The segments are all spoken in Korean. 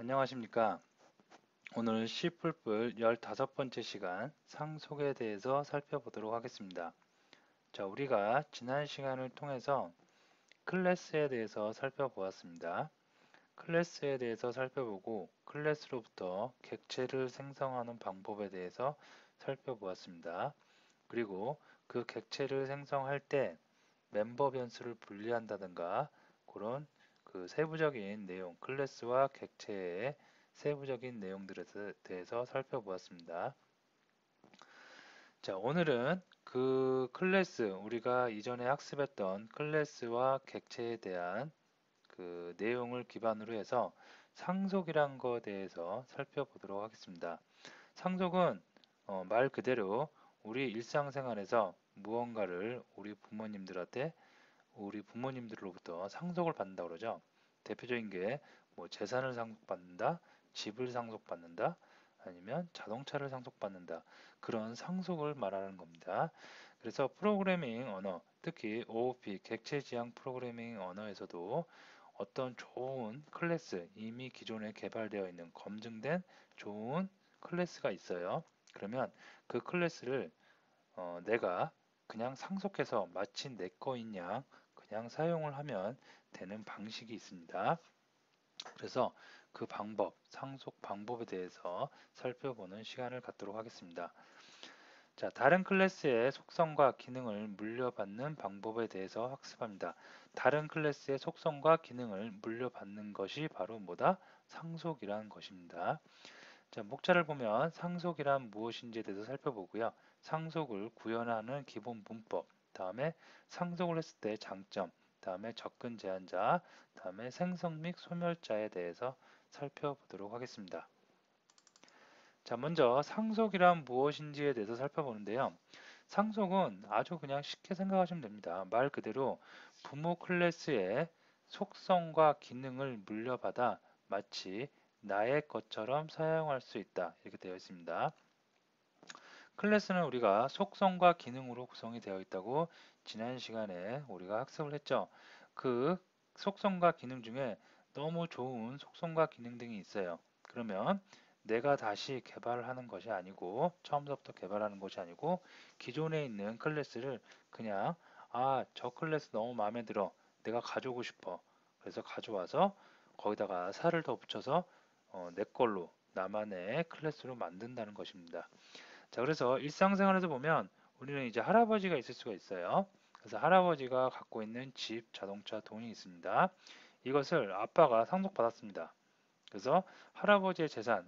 안녕하십니까. 오늘 C++ 15번째 시간 상속에 대해서 살펴보도록 하겠습니다. 자, 우리가 지난 시간을 통해서 클래스에 대해서 살펴보았습니다. 클래스에 대해서 살펴보고 클래스로부터 객체를 생성하는 방법에 대해서 살펴보았습니다. 그리고 그 객체를 생성할 때 멤버 변수를 분리한다든가 그런 그 세부적인 내용, 클래스와 객체의 세부적인 내용들에 대해서 살펴보았습니다. 자, 오늘은 그 클래스, 우리가 이전에 학습했던 클래스와 객체에 대한 그 내용을 기반으로 해서 상속이란 것에 대해서 살펴보도록 하겠습니다. 상속은 말 그대로 우리 일상생활에서 무언가를 우리 부모님들로부터 상속을 받는다 그러죠. 대표적인 게 뭐 재산을 상속받는다, 집을 상속받는다, 아니면 자동차를 상속받는다. 그런 상속을 말하는 겁니다. 그래서 프로그래밍 언어, 특히 OOP, 객체 지향 프로그래밍 언어에서도 어떤 좋은 클래스, 이미 기존에 개발되어 있는 검증된 좋은 클래스가 있어요. 그러면 그 클래스를 내가 그냥 상속해서 마치 내 거인 양 그냥 사용을 하면 되는 방식이 있습니다. 그래서 그 방법, 상속 방법에 대해서 살펴보는 시간을 갖도록 하겠습니다. 자, 다른 클래스의 속성과 기능을 물려받는 방법에 대해서 학습합니다. 다른 클래스의 속성과 기능을 물려받는 것이 바로 뭐다? 상속이라는 것입니다. 자, 목차를 보면 상속이란 무엇인지에 대해서 살펴보고요. 상속을 구현하는 기본 문법, 다음에 상속을 했을 때 장점, 다음에 접근 제한자, 다음에 생성 및 소멸자에 대해서 살펴보도록 하겠습니다. 자, 먼저 상속이란 무엇인지에 대해서 살펴보는데요. 상속은 아주 그냥 쉽게 생각하시면 됩니다. 말 그대로 부모 클래스의 속성과 기능을 물려받아 마치 나의 것처럼 사용할 수 있다. 이렇게 되어 있습니다. 클래스는 우리가 속성과 기능으로 구성이 되어 있다고 지난 시간에 우리가 학습을 했죠. 그 속성과 기능 중에 너무 좋은 속성과 기능 등이 있어요. 그러면 내가 다시 개발을 하는 것이 아니고 처음부터 개발하는 것이 아니고 기존에 있는 클래스를 그냥 저 클래스 너무 마음에 들어. 내가 가져오고 싶어. 그래서 가져와서 거기다가 살을 더 붙여서 내 걸로 나만의 클래스로 만든다는 것입니다. 자, 그래서 일상생활에서 보면 우리는 이제 할아버지가 있을 수가 있어요. 그래서 할아버지가 갖고 있는 집, 자동차, 돈이 있습니다. 이것을 아빠가 상속받았습니다. 그래서 할아버지의 재산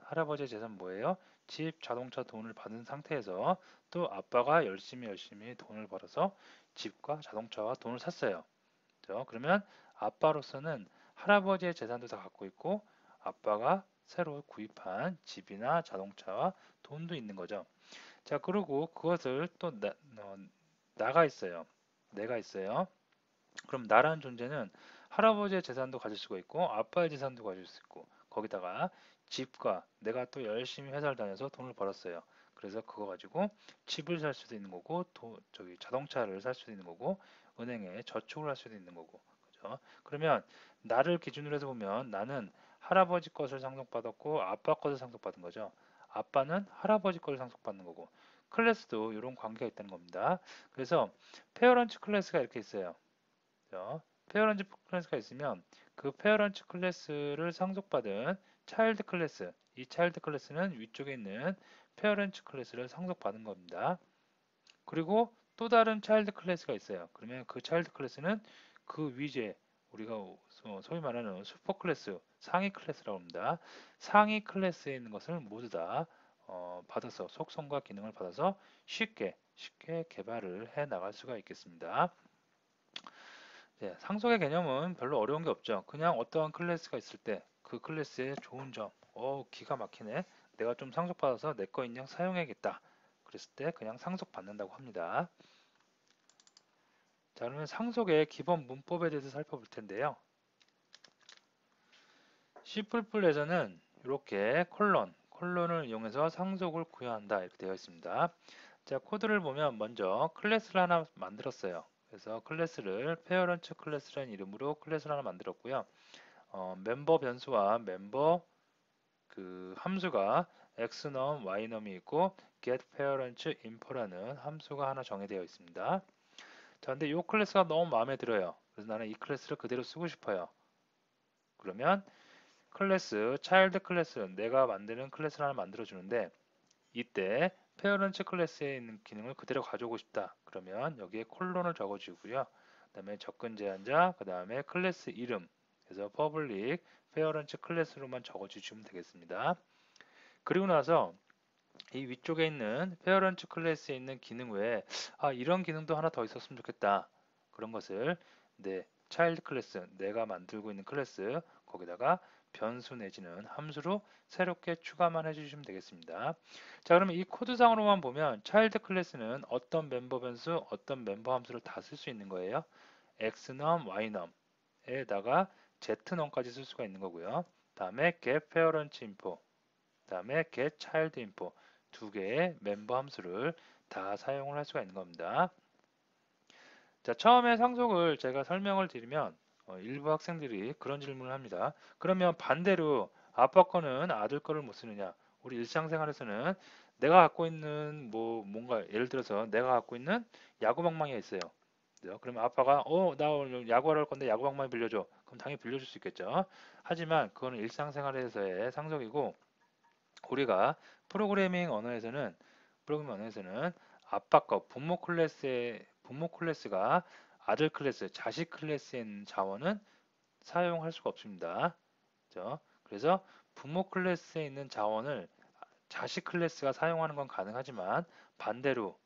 뭐예요? 집, 자동차, 돈을 받은 상태에서 또 아빠가 열심히 돈을 벌어서 집과 자동차와 돈을 샀어요. 그러면 아빠로서는 할아버지의 재산도 다 갖고 있고 아빠가 새로 구입한 집이나 자동차와 돈도 있는 거죠. 자, 그리고 그것을 또 나가 있어요. 내가 있어요. 그럼 나라는 존재는 할아버지의 재산도 가질 수가 있고 아빠의 재산도 가질 수 있고 거기다가 집과 내가 또 열심히 회사를 다녀서 돈을 벌었어요. 그래서 그거 가지고 집을 살 수도 있는 거고 자동차를 살 수도 있는 거고 은행에 저축을 할 수도 있는 거고 그죠? 그러면 나를 기준으로 해서 보면 나는 할아버지 것을 상속받았고 아빠 것을 상속받은 거죠. 아빠는 할아버지 것을 상속받는 거고 클래스도 이런 관계가 있다는 겁니다. 그래서 페어런츠 클래스가 이렇게 있어요. 페어런츠 클래스가 있으면 그 페어런츠 클래스를 상속받은 차일드 클래스, 이 차일드 클래스는 위쪽에 있는 페어런츠 클래스를 상속받은 겁니다. 그리고 또 다른 차일드 클래스가 있어요. 그러면 그 차일드 클래스는 그 위에 우리가 소위 말하는 슈퍼 클래스, 상위 클래스라고 합니다. 상위 클래스에 있는 것을 모두 다 받아서 속성과 기능을 받아서 쉽게 개발을 해 나갈 수가 있겠습니다. 네, 상속의 개념은 별로 어려운 게 없죠. 그냥 어떠한 클래스가 있을 때 그 클래스의 좋은 점, 기가 막히네. 내가 좀 상속받아서 내 거인 양 사용해야겠다. 그랬을 때 그냥 상속받는다고 합니다. 자, 그러면 상속의 기본 문법에 대해서 살펴볼 텐데요. C++에서는 이렇게 콜론을 이용해서 상속을 구현한다 이렇게 되어 있습니다. 자, 코드를 보면 먼저 클래스를 하나 만들었어요. 그래서 클래스를 페어런츠 클래스라는 이름으로 클래스를 하나 만들었고요. 멤버 변수와 멤버 그 함수가 xnum, ynum이 있고 getParentsInfo라는 함수가 하나 정해되어 있습니다. 자, 근데 이 클래스가 너무 마음에 들어요. 그래서 나는 이 클래스를 그대로 쓰고 싶어요. 그러면 클래스, 차일드 클래스, 내가 만드는 클래스를 하나 만들어 주는데 이때 페어런츠 클래스에 있는 기능을 그대로 가져오고 싶다. 그러면 여기에 콜론을 적어주고요. 그 다음에 접근 제한자, 그 다음에 클래스 이름, 그래서 public 페어런츠 클래스로만 적어주시면 되겠습니다. 그리고 나서 이 위쪽에 있는 페어런츠 클래스에 있는 기능 외에 이런 기능도 하나 더 있었으면 좋겠다. 그런 것을 차일드 클래스, 내가 만들고 있는 클래스 거기다가 변수 내지는 함수로 새롭게 추가만 해주시면 되겠습니다. 자, 그러면 이 코드상으로만 보면 차일드 클래스는 어떤 멤버 변수, 어떤 멤버 함수를 다 쓸 수 있는 거예요. xnum, ynum에다가 znum까지 쓸 수가 있는 거고요. 다음에 getParentsInfo, 다음에 getChildInfo 두 개의 멤버 함수를 다 사용을 할 수가 있는 겁니다. 자, 처음에 상속을 제가 설명을 드리면 일부 학생들이 그런 질문을 합니다. 그러면 반대로 아빠 거는 아들 거를 못 쓰느냐? 우리 일상생활에서는 내가 갖고 있는 뭔가 예를 들어서 내가 갖고 있는 야구방망이가 있어요. 그러면 아빠가 나 오늘 야구하러 갈 건데 야구방망이 빌려줘. 그럼 당연히 빌려줄 수 있겠죠. 하지만 그거는 일상생활에서의 상속이고 우리가 프로그래밍 언어에서는 아빠 거 부모 클래스가 아들 클래스, 자식 클래스에 있는 자원은 사용할 수가 없습니다. 그죠? 그래서 부모 클래스에 있는 자원을 자식 클래스가 사용하는 건 가능하지만 반대로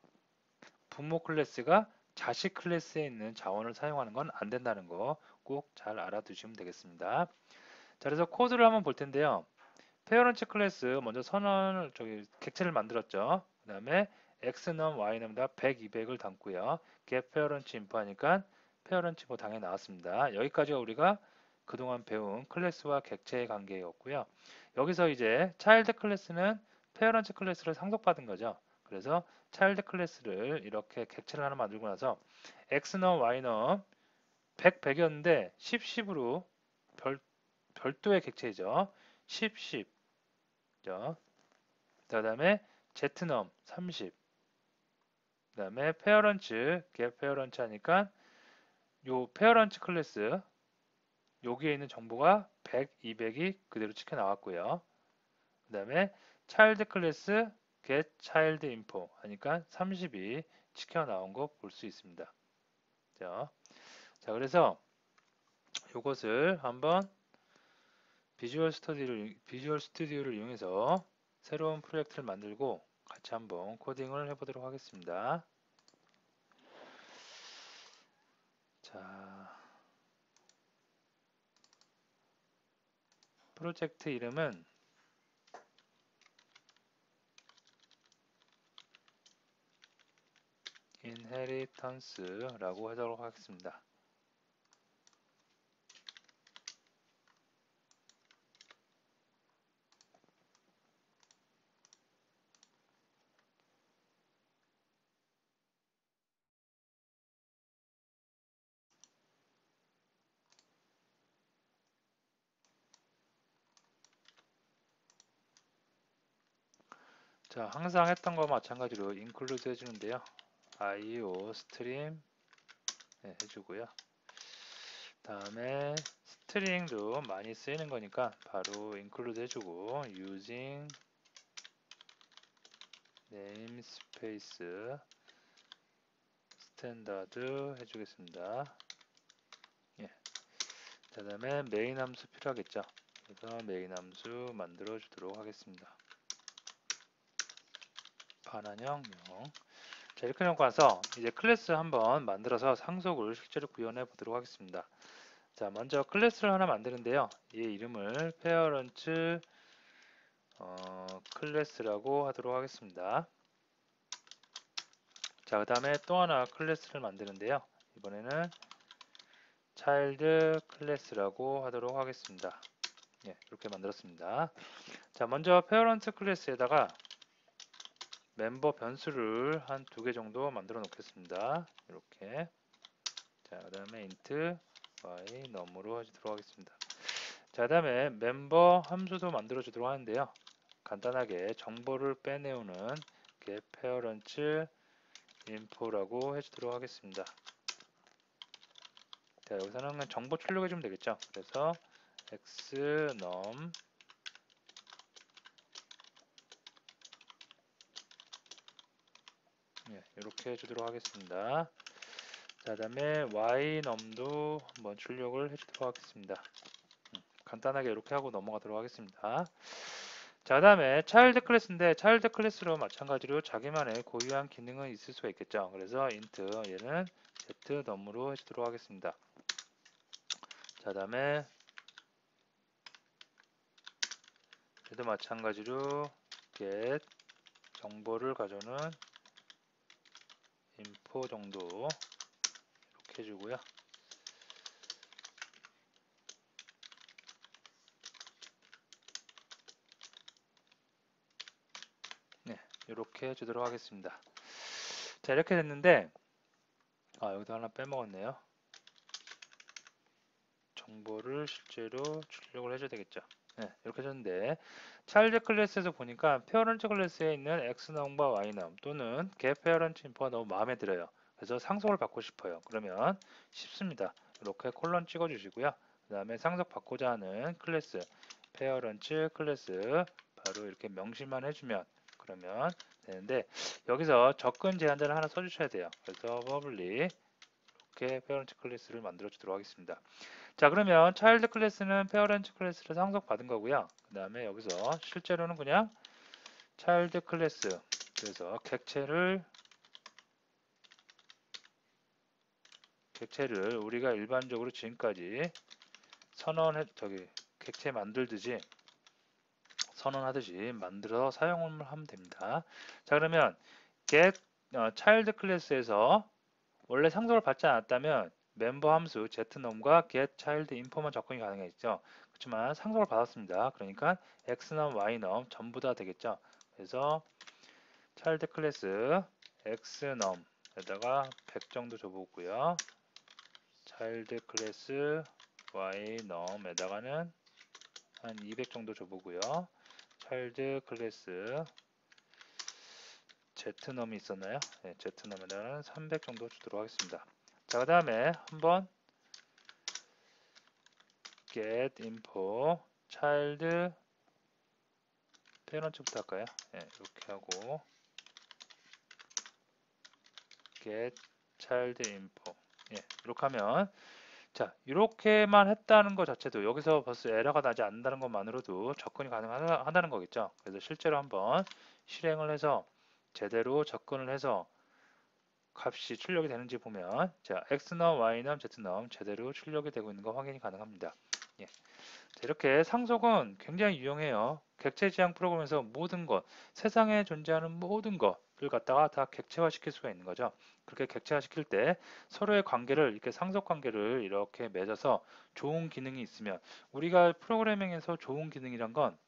부모 클래스가 자식 클래스에 있는 자원을 사용하는 건 안 된다는 거 꼭 잘 알아두시면 되겠습니다. 자, 그래서 코드를 한번 볼 텐데요. 페어런츠 클래스 먼저 객체를 만들었죠. 그 다음에 xnum, ynum다 100, 200을 담고요. get parent info 하니까 페어런츠 뭐 당연히 나왔습니다. 여기까지가 우리가 그동안 배운 클래스와 객체의 관계였고요. 여기서 이제 차일드 클래스는 페어런츠 클래스를 상속받은 거죠. 그래서 차일드 클래스를 이렇게 객체를 하나 만들고 나서 xnum, ynum 100, 100이었는데 10, 10으로 별도의 객체이죠. 10, 10. 그 다음에 제트넘 30. 그 다음에 페어런츠, 겟페어런츠 하니까 요 페어런츠 클래스 여기에 있는 정보가 100, 200이 그대로 찍혀 나왔고요. 그 다음에 차일드 클래스 get child info 하니까 30이 찍혀 나온 거 볼 수 있습니다. 자, 그래서 이것을 한번 비주얼 스튜디오를 이용해서 새로운 프로젝트를 만들고 같이 한번 코딩을 해보도록 하겠습니다. 자, 프로젝트 이름은 inheritance라고 하도록 하겠습니다. 자, 항상 했던 거 마찬가지로 include 해주는데요. iostream 해주고요. 다음에 스트링도 많이 쓰이는 거니까 바로 include 해주고 using namespace standard 해주겠습니다. 예. 자, 다음에 메인 함수 필요하겠죠. 그래서 메인 함수 만들어 주도록 하겠습니다. 반환형 0. 자, 이렇게 놓고 와서 이제 클래스 한번 만들어서 상속을 실제로 구현해 보도록 하겠습니다. 자, 먼저 클래스를 하나 만드는데요. 이 이름을 parent 클래스라고 하도록 하겠습니다. 자, 그 다음에 또 하나 클래스를 만드는데요. 이번에는 child 클래스라고 하도록 하겠습니다. 예, 이렇게 만들었습니다. 자, 먼저 parent 클래스에다가 멤버 변수를 한 2개 정도 만들어 놓겠습니다. 이렇게. 자, 그 다음에 int y num으로 하도록 하겠습니다. 자, 다음에 멤버 함수도 만들어 주도록 하는데요. 간단하게 정보를 빼내오는 get parents info라고 해주도록 하겠습니다. 자, 여기서는 그냥 정보 출력해 주면 되겠죠. 그래서 xnum 이렇게 해주도록 하겠습니다. 자, 다음에 ynum도 한번 출력을 해주도록 하겠습니다. 간단하게 이렇게 하고 넘어가도록 하겠습니다. 자, 다음에 차일드 클래스인데 차일드 클래스로 마찬가지로 자기만의 고유한 기능은 있을 수가 있겠죠. 그래서 int 얘는 znum으로 해주도록 하겠습니다. 자, 다음에 얘도 마찬가지로 get 정보를 가져오는 info 정도 이렇게 해주고요. 네, 이렇게 해주도록 하겠습니다. 자, 이렇게 됐는데 여기도 하나 빼먹었네요. 정보를 실제로 출력을 해줘야 되겠죠. 네, 이렇게 해줬는데 차일드 클래스에서 보니까 페어런트 클래스에 있는 xnum과 ynum 또는 get parent info가 너무 마음에 들어요. 그래서 상속을 받고 싶어요. 그러면 쉽습니다. 이렇게 콜론 찍어주시고요. 그 다음에 상속 받고자 하는 클래스 페어런트 클래스 바로 이렇게 명시만 해주면 그러면 되는데 여기서 접근 제한자를 하나 써주셔야 돼요. 그래서 public 이렇게 페어런트 클래스를 만들어 주도록 하겠습니다. 자, 그러면 차일드 클래스는 페어런트 클래스를 상속받은 거고요. 그 다음에 여기서 실제로는 그냥 차일드 클래스 그래서 객체를 우리가 일반적으로 지금까지 객체 만들듯이 선언하듯이 만들어 사용을 하면 됩니다. 자, 그러면 get child 클래스에서 원래 상속을 받지 않았다면 멤버 함수 znum과 get child info만 접근이 가능했죠. 그렇지만 상속을 받았습니다. 그러니까 xnum, ynum 전부 다 되겠죠. 그래서 child 클래스 xnum에다가 100 정도 줘보고요. child 클래스 ynum에다가는 한 200 정도 줘보고요. child 클래스 znum이 있었나요? 네, znum에다가는 300 정도 주도록 하겠습니다. 자, 그 다음에 한번 get info child parent부터 할까요? 네, 이렇게 하고 get child info 이렇게 하면 자, 이렇게만 했다는 것 자체도 여기서 벌써 에러가 나지 않는다는 것만으로도 접근이 가능하다는 거겠죠. 그래서 실제로 한번 실행을 해서 제대로 접근을 해서 값이 출력이 되는지 보면 자, xnum, ynum, znum 제대로 출력이 되고 있는 거 확인이 가능합니다. 예. 자, 이렇게 상속은 굉장히 유용해요. 객체 지향 프로그램에서 모든 것, 세상에 존재하는 모든 것을 갖다가 다 객체화 시킬 수가 있는 거죠. 그렇게 객체화 시킬 때 서로의 관계를 이렇게 상속 관계를 이렇게 맺어서 좋은 기능이 있으면 우리가 프로그래밍에서 좋은 기능이란 건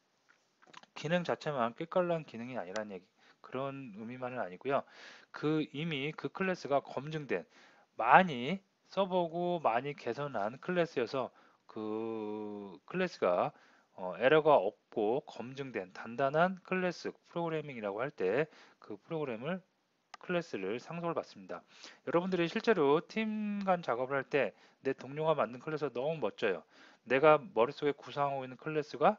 기능 자체만 꾀깔난 기능이 아니라는 얘기 그런 의미만은 아니고요. 이미 그 클래스가 검증된 많이 써보고 많이 개선한 클래스여서 그 클래스가 에러가 없고 검증된 단단한 클래스 프로그래밍이라고 할 때 그 프로그램을 클래스를 상속을 받습니다. 여러분들이 실제로 팀 간 작업을 할 때 내 동료가 만든 클래스가 너무 멋져요. 내가 머릿속에 구상하고 있는 클래스가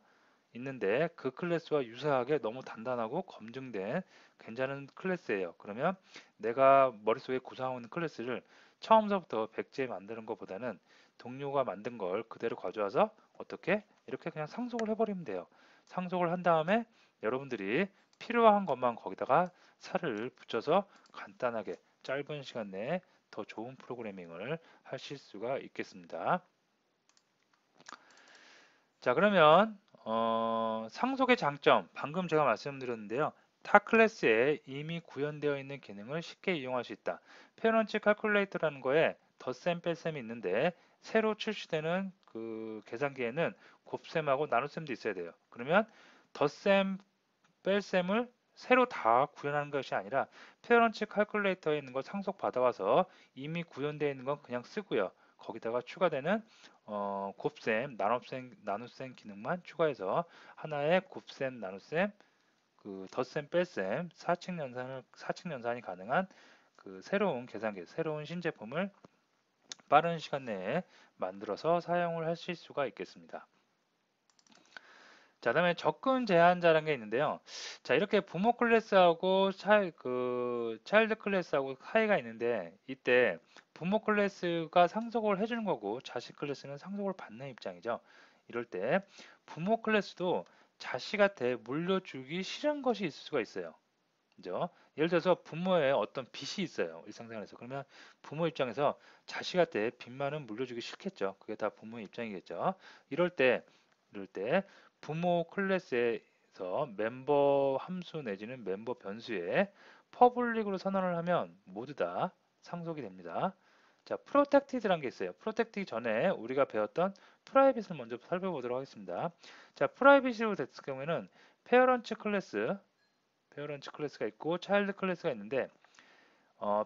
있는데 그 클래스와 유사하게 너무 단단하고 검증된 괜찮은 클래스예요. 그러면 내가 머릿속에 구상하고 있는 클래스를 처음서부터 백지에 만드는 것보다는 동료가 만든 걸 그대로 가져와서 어떻게 이렇게 그냥 상속을 해버리면 돼요. 상속을 한 다음에 여러분들이 필요한 것만 거기다가 살을 붙여서 간단하게 짧은 시간 내에 더 좋은 프로그래밍을 하실 수가 있겠습니다. 자, 그러면 상속의 장점 방금 제가 말씀드렸는데요. 타 클래스에 이미 구현되어 있는 기능을 쉽게 이용할 수 있다. 페어런트 칼큘레이터라는 거에 덧셈 뺄셈이 있는데 새로 출시되는 그 계산기에는 곱셈하고 나눗셈도 있어야 돼요. 그러면 덧셈 뺄셈을 새로 다 구현하는 것이 아니라 페어런트 칼큘레이터에 있는 걸 상속 받아와서 이미 구현되어 있는 건 그냥 쓰고요. 거기다가 추가되는 곱셈, 나눗셈 기능만 추가해서 하나의 곱셈, 나눗셈, 그 덧셈, 뺄셈, 사칙 연산이 가능한 그 새로운 계산기, 새로운 신제품을 빠른 시간 내에 만들어서 사용을 하실 수가 있겠습니다. 자, 다음에 접근 제한자라는 게 있는데요. 자, 이렇게 부모 클래스하고 차일드 클래스하고 차이가 있는데, 이때 부모 클래스가 상속을 해주는 거고 자식 클래스는 상속을 받는 입장이죠. 이럴 때 부모 클래스도 자식한테 물려주기 싫은 것이 있을 수가 있어요. 그죠? 예를 들어서 부모의 어떤 빚이 있어요. 일상생활에서. 그러면 부모 입장에서 자식한테 빚만은 물려주기 싫겠죠. 그게 다 부모의 입장이겠죠. 이럴 때 부모 클래스에서 멤버 함수 내지는 멤버 변수에 퍼블릭으로 선언을 하면 모두 다 상속이 됩니다. 자, 프로텍티드란 게 있어요. 프로텍티드 전에 우리가 배웠던 프라이빗을 먼저 살펴보도록 하겠습니다. 자, 프라이빗으로 됐을 경우에는 페어런츠 클래스가 있고 차일드 클래스가 있는데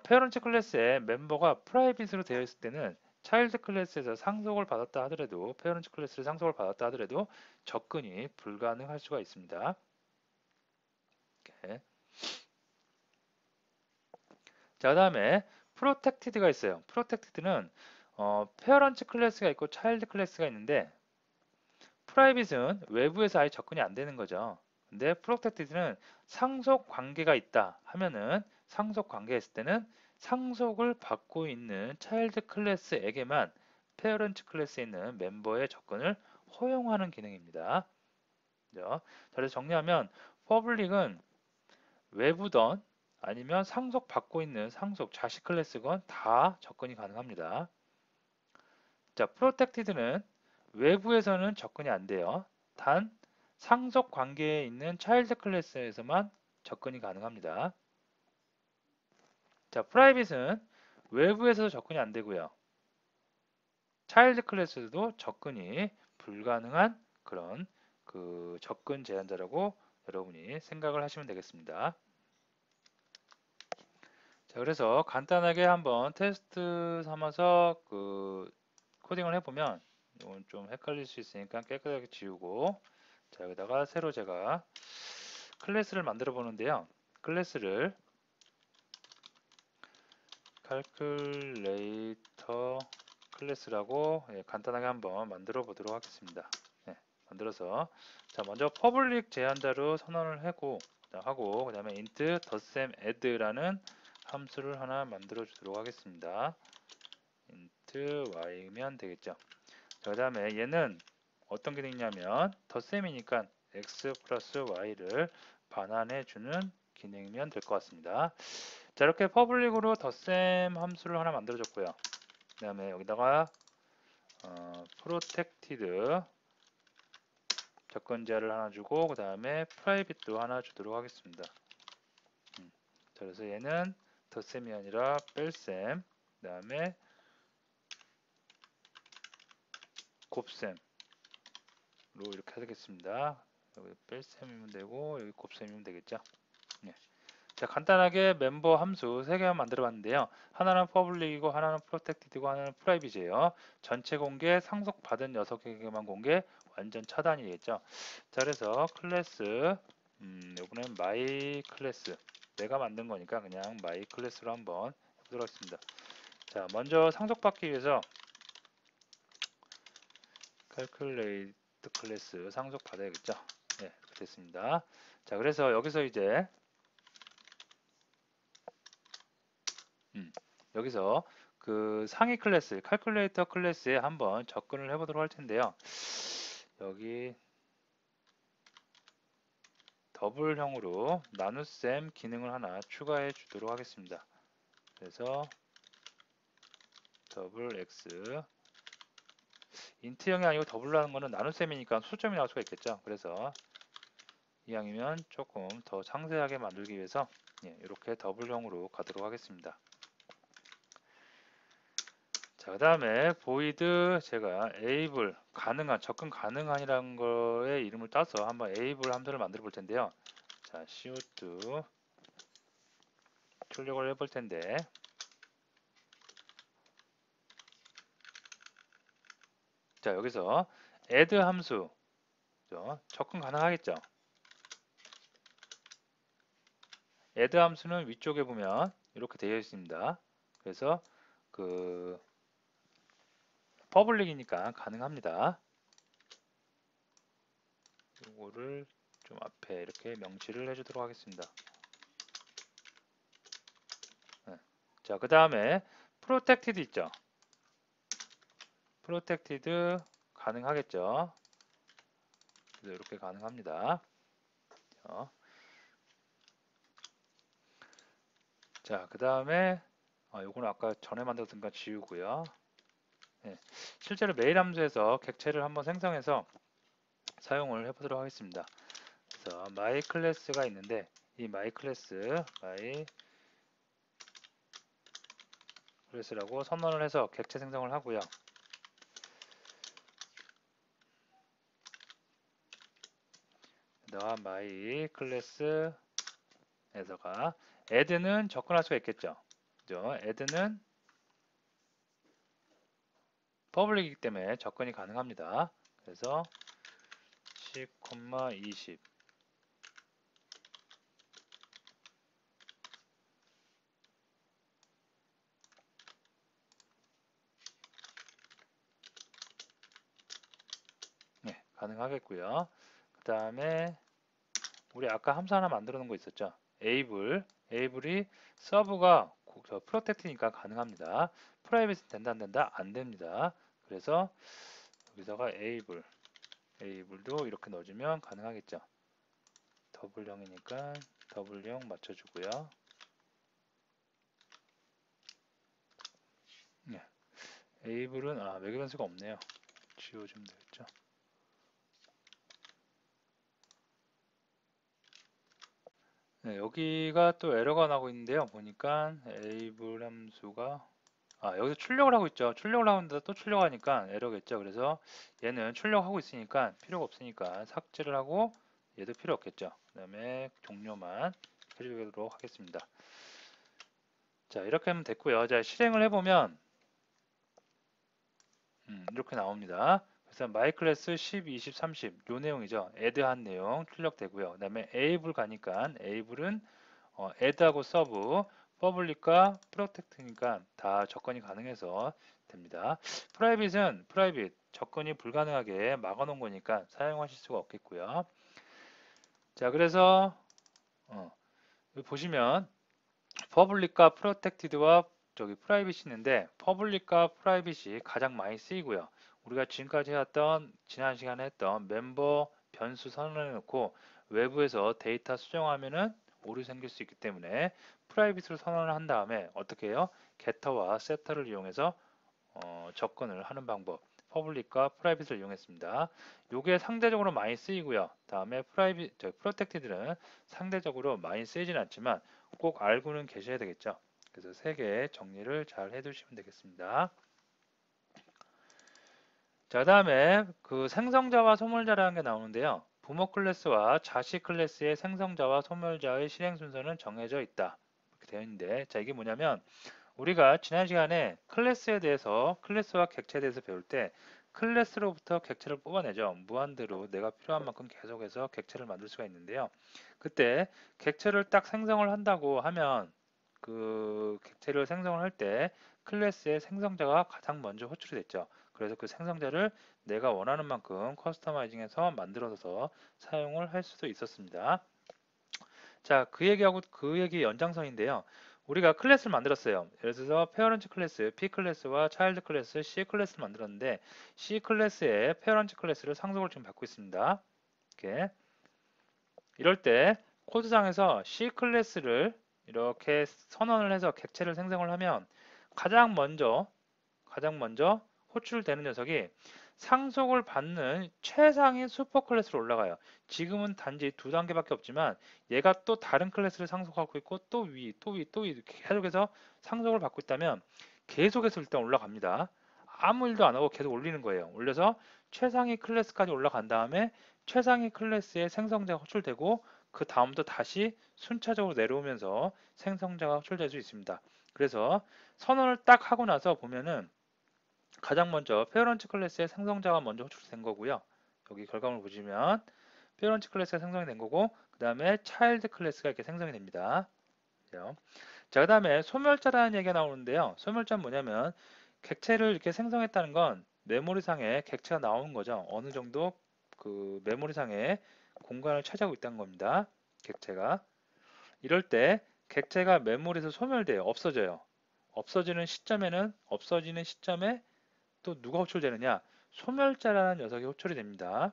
페어런츠 클래스의 멤버가 프라이빗으로 되어 있을 때는 차일드 클래스에서 상속을 받았다 하더라도 페어런츠 클래스를 상속을 받았다 하더라도 접근이 불가능할 수가 있습니다. 이렇게. 자, 그다음에 프로텍티드가 있어요. 프로텍티드는 페어런츠 클래스가 있고 차일드 클래스가 있는데 프라이빗은 외부에서 아예 접근이 안 되는 거죠. 근데 프로텍티드는 상속 관계가 있다 하면은 상속 관계가 있을 때는 상속을 받고 있는 차일드 클래스에게만 페어런트 클래스에 있는 멤버의 접근을 허용하는 기능입니다. 그죠? 자, 그래서 정리하면 퍼블릭은 외부던 아니면 상속 받고 있는 상속 자식 클래스건 다 접근이 가능합니다. 자, 프로텍티드는 외부에서는 접근이 안 돼요. 단 상속 관계에 있는 차일드 클래스에서만 접근이 가능합니다. 자, 프라이빗은 외부에서도 접근이 안 되고요. 차일드 클래스도 접근이 불가능한 그런 그 접근 제한자라고 여러분이 생각을 하시면 되겠습니다. 자, 그래서 간단하게 한번 테스트 삼아서 그 코딩을 해보면 이건 좀 헷갈릴 수 있으니까 깨끗하게 지우고 자, 여기다가 새로 제가 클래스를 만들어 보는데요. 클래스를 calculator 클래스라고 간단하게 한번 만들어 보도록 하겠습니다. 만들어서 자, 먼저 퍼블릭 제한자로 선언을 하고 그 다음에 int 덧셈 add라는 함수를 하나 만들어 주도록 하겠습니다. int y면 되겠죠. 자, 그 다음에 얘는 어떤 기능이냐면 덧셈이니까 x 플러스 y를 반환해 주는 기능이면 될 것 같습니다. 자, 이렇게 퍼블릭으로 덧셈 함수를 하나 만들어 줬고요. 그 다음에 여기다가 protected 접근자를 하나 주고 그 다음에 private도 하나 주도록 하겠습니다. 자, 그래서 얘는 덧셈이 아니라 뺄셈, 그 다음에 곱셈으로 이렇게 하겠습니다. 여기 뺄셈이면 되고 여기 곱셈이면 되겠죠. 자, 간단하게 멤버 함수 3개만 만들어 봤는데요. 하나는 퍼블릭이고 하나는 프로텍티드고 하나는 프라이빗이에요. 전체 공개, 상속받은 녀석에게만 공개, 완전 차단이겠죠. 자, 그래서 클래스 요번엔 my 클래스 내가 만든 거니까 그냥 my 클래스로 한번 해보도록 하겠습니다. 자, 먼저 상속받기 위해서 calculate 클래스 상속받아야겠죠. 네, 됐습니다. 자, 그래서 여기서 이제 여기서 그 상위 클래스, 칼큘레이터 클래스에 한번 접근을 해보도록 할 텐데요. 여기 더블형으로 나눗셈 기능을 하나 추가해 주도록 하겠습니다. 그래서 더블 x 인트형이 아니고 더블라는 거는 나눗셈이니까 수점이 나올 수가 있겠죠. 그래서 이왕이면 조금 더 상세하게 만들기 위해서 이렇게 더블형으로 가도록 하겠습니다. 자, 그 다음에 void 제가 able 가능한 접근 가능한이라는 거에 이름을 따서 한번 able 함수를 만들어 볼 텐데요. 자, co2 출력을 해볼 텐데 자, 여기서 add 함수 접근 가능하겠죠. add 함수는 위쪽에 보면 이렇게 되어 있습니다. 그래서 그 퍼블릭이니까 가능합니다. 이거를 좀 앞에 이렇게 명시를 해주도록 하겠습니다. 네. 자, 그 다음에 protected 있죠. protected 가능하겠죠. 그래서 이렇게 가능합니다. 자, 그 다음에 요거는 아까 전에 만들었던 거 지우고요. 네. 실제로 메일 함수에서 객체를 한번 생성해서 사용을 해보도록 하겠습니다. 그래서 my class가 있는데 이 my class라고 선언을 해서 객체 생성을 하고요. my class에서가 add는 접근할 수가 있겠죠. 그죠? add는 퍼블릭이기 때문에 접근이 가능합니다. 그래서 10, 20 네, 가능하겠고요. 그 다음에 우리 아까 함수 하나 만들어 놓은 거 있었죠. able이 서브가 프로텍트니까 가능합니다. 프라이빗은 된다 안 된다? 안 됩니다. 그래서 여기다가 able도 이렇게 넣어주면 가능하겠죠. 더블형이니까 더블형 맞춰주고요. 네. able은 매개 변수가 없네요. 지워주면 되겠죠. 네, 여기가 또 에러가 나고 있는데요. 보니까 able 함수가 여기서 출력을 하고 있죠. 출력을 하는데 또 출력하니까 에러겠죠. 그래서 얘는 출력하고 있으니까 필요가 없으니까 삭제를 하고 얘도 필요 없겠죠. 그 다음에 종료만 해주도록 하겠습니다. 자, 이렇게 하면 됐고요. 자, 실행을 해보면 이렇게 나옵니다. 그래서 my class 10, 20, 30 요 내용이죠. add 한 내용 출력되고요. 그 다음에 able 가니까 able은 add하고 serve, public과 protect니까 다 접근이 가능해서 됩니다. private은 private, 접근이 불가능하게 막아놓은 거니까 사용하실 수가 없겠고요. 자, 그래서 여기 보시면 public과 protected와 private이 있는데 public과 private이 가장 많이 쓰이고요. 우리가 지금까지 해왔던 지난 시간에 했던 멤버 변수 선언해 놓고 외부에서 데이터 수정하면은 오류 생길 수 있기 때문에 프라이빗으로 선언을 한 다음에 어떻게 해요? getter와 setter를 이용해서 접근을 하는 방법 퍼블릭과 프라이빗을 이용했습니다. 요게 상대적으로 많이 쓰이고요. 다음에 프로텍티드는 상대적으로 많이 쓰이진 않지만 꼭 알고는 계셔야 되겠죠. 그래서 3개 정리를 잘 해두시면 되겠습니다. 자, 다음에 그 생성자와 소멸자라는 게 나오는데요. 부모 클래스와 자식 클래스의 생성자와 소멸자의 실행 순서는 정해져 있다. 이렇게 되어 있는데, 자, 이게 뭐냐면 우리가 지난 시간에 클래스와 객체에 대해서 배울 때 클래스로부터 객체를 뽑아내죠. 무한대로 내가 필요한 만큼 계속해서 객체를 만들 수가 있는데요. 그때 객체를 딱 생성을 한다고 하면 그 객체를 생성을 할 때 클래스의 생성자가 가장 먼저 호출이 됐죠. 그래서 그 생성자를 내가 원하는 만큼 커스터마이징해서 만들어서 사용을 할 수도 있었습니다. 자, 그 얘기 연장선인데요. 우리가 클래스를 만들었어요. 예를 들어서 페어런트 클래스, P 클래스와 차일드 클래스, C 클래스를 만들었는데 C 클래스의 페어런트 클래스를 상속을 지금 받고 있습니다. 이렇게 이럴 때 코드상에서 C 클래스를 이렇게 선언을 해서 객체를 생성을 하면 가장 먼저 호출되는 녀석이 상속을 받는 최상위 슈퍼 클래스로 올라가요. 지금은 단지 2단계밖에 없지만 얘가 또 다른 클래스를 상속하고 있고 또 위, 또 위, 또 위 이렇게 계속해서 상속을 받고 있다면 계속해서 일단 올라갑니다. 아무 일도 안 하고 계속 올리는 거예요. 올려서 최상위 클래스까지 올라간 다음에 최상위 클래스의 생성자가 호출되고 그 다음부터 다시 순차적으로 내려오면서 생성자가 호출될 수 있습니다. 그래서 선언을 딱 하고 나서 보면은 가장 먼저 페어런트 클래스의 생성자가 먼저 호출된 거고요. 여기 결과물 보시면 페어런트 클래스가 생성이 된 거고 그 다음에 차일드 클래스가 이렇게 생성이 됩니다. 자, 그 다음에 소멸자라는 얘기가 나오는데요. 소멸자는 뭐냐면 객체를 이렇게 생성했다는 건 메모리상에 객체가 나오는 거죠. 어느 정도 그 메모리상에 공간을 차지하고 있다는 겁니다. 객체가. 이럴 때 객체가 메모리에서 소멸돼요. 없어져요. 없어지는 시점에 또 누가 호출되느냐? 소멸자라는 녀석이 호출이 됩니다.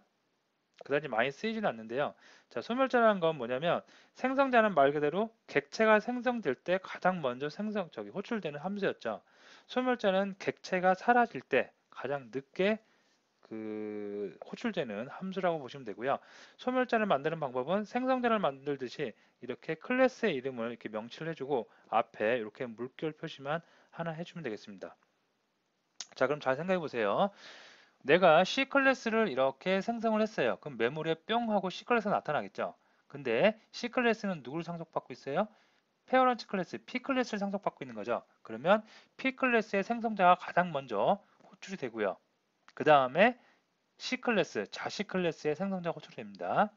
그다지 많이 쓰이지는 않는데요. 자, 소멸자라는 건 뭐냐면 생성자는 말 그대로 객체가 생성될 때 가장 먼저 호출되는 함수였죠. 소멸자는 객체가 사라질 때 가장 늦게 그 호출되는 함수라고 보시면 되고요. 소멸자를 만드는 방법은 생성자를 만들듯이 이렇게 클래스의 이름을 이렇게 명시를 해주고 앞에 이렇게 물결 표시만 하나 해주면 되겠습니다. 자, 그럼 잘 생각해 보세요. 내가 C 클래스를 이렇게 생성을 했어요. 그럼 메모리에 뿅 하고 C 클래스가 나타나겠죠. 근데 C 클래스는 누구를 상속받고 있어요? 페어런트 클래스 P 클래스를 상속받고 있는 거죠. 그러면 P 클래스의 생성자가 가장 먼저 호출이 되고요. 그 다음에 C 클래스, 자식 클래스의 생성자가 호출됩니다.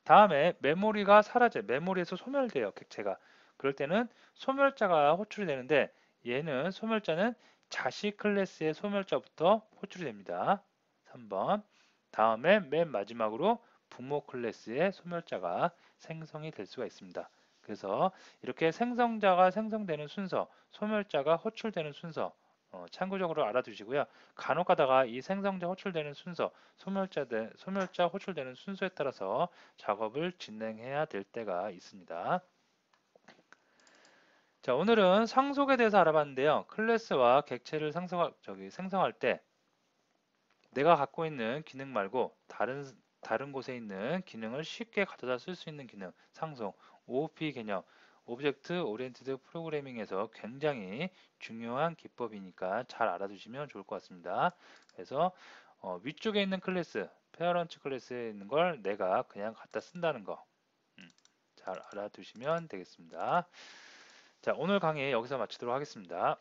다음에 메모리가 사라져요. 메모리에서 소멸돼요. 객체가. 그럴 때는 소멸자가 호출이 되는데 얘는 소멸자는 자식 클래스의 소멸자부터 호출이 됩니다. 3번. 다음에 맨 마지막으로 부모 클래스의 소멸자가 생성이 될 수가 있습니다. 그래서 이렇게 생성자가 생성되는 순서, 소멸자가 호출되는 순서 참고적으로 알아두시고요. 간혹 가다가 이 생성자 호출되는 순서, 소멸자 호출되는 순서에 따라서 작업을 진행해야 될 때가 있습니다. 자, 오늘은 상속에 대해서 알아봤는데요. 클래스와 객체를 생성할 때 내가 갖고 있는 기능 말고 다른 곳에 있는 기능을 쉽게 가져다 쓸 수 있는 기능, 상속, OOP 개념, 오브젝트 오리엔티드 프로그래밍에서 굉장히 중요한 기법이니까 잘 알아두시면 좋을 것 같습니다. 그래서 위쪽에 있는 클래스, 페어런트 클래스에 있는 걸 내가 그냥 갖다 쓴다는 거 잘 알아두시면 되겠습니다. 자, 오늘 강의 여기서 마치도록 하겠습니다.